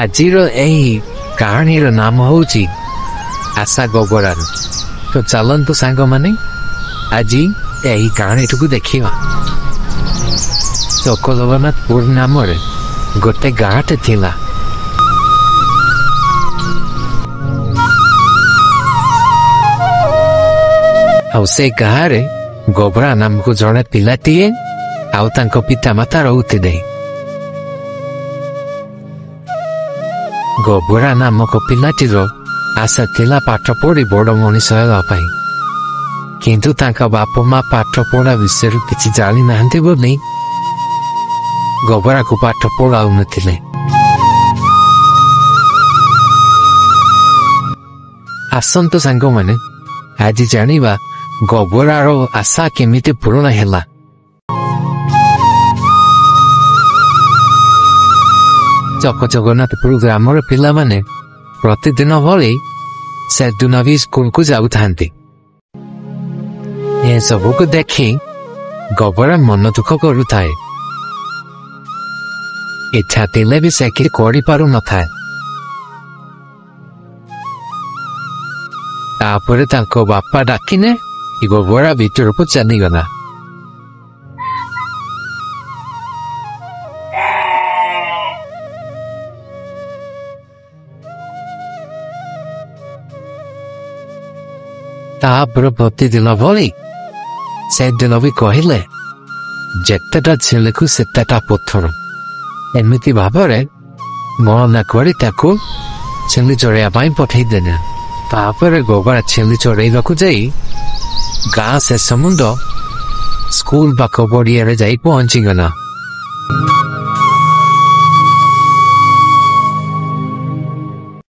ଆଜିର ଏହି କାହାଣୀର ନାମ ହେଉଛି ଆଶା ଗୋବରାର। ତ ଚାଲନ୍ତୁ ସାଙ୍ଗମାନେ ଆଜି ଏହି କାହାଣୀଟିକୁ ଦେଖିବା। ଚକଲବନାଥପୁର ନାମରେ ଗୋଟେ ଗାଁଟେ ଥିଲା। ଆଉ ସେ ଗାଁରେ ଗୋବରା ନାମକୁ ଜଣେ ପିଲାଟିଏ ଆଉ ତାଙ୍କ ପିତାମାତା ରହୁଥିଲେ। ଗୋବରା ନାମକ ପିଲାଟିର ଆଶା ଥିଲା ପାଠ ପଢି ବଡ଼ ମଣିଷ ହେବା ପାଇଁ, କିନ୍ତୁ ତାଙ୍କ ବାପା ମା ପାଠ ପଢା ବିଷୟରେ କିଛି ଜାଣିନାହାନ୍ତି ବୋଲି ଗୋବରାକୁ ପାଠ ପଢାଉନଥିଲେ। ଆସନ୍ତୁ ସାଙ୍ଗମାନେ ଆଜି ଜାଣିବା ଗୋବରାର ଆଶା କେମିତି ପୂରଣ ହେଲା। ଚକଜଗନ୍ନାଥପୁର ଗ୍ରାମର ପିଲାମାନେ ପ୍ରତିଦିନ ଭଳି ସେଦିନ ବି ସ୍କୁଲକୁ ଯାଉଥାନ୍ତି। ଏସବୁକୁ ଦେଖି ଗୋବରା ମନ ଦୁଃଖ କରୁଥାଏ। ଇଚ୍ଛା ଥିଲେ ବି ସେ କିଛି କରିପାରୁନଥାଏ। ତାପରେ ତାଙ୍କ ବାପା ଡାକିନେ ଗୋବରା ଭିତରକୁ ଚାଲିଗଲା। ତାପରେ ପ୍ରତିଦିନ ଭଳି ସେଦିନ ବି କହିଲେ ଯେତେଟା ଛେଳିକୁ ସେତେଟା ପଥର। ଏମିତି ଭାବରେ ମନା କରି ତାକୁ ଛେଳି ଚରେଇବା ପାଇଁ ପଠେଇଦେଲେ। ତାପରେ ଗୋବରା ଛେଳି ଚରେଇବାକୁ ଯାଇ ଗାଁ ଶେଷ ମୁଣ୍ଡ ସ୍କୁଲ ପାଖ ପଡ଼ିଆରେ ଯାଇ ପହଞ୍ଚିଗଲା।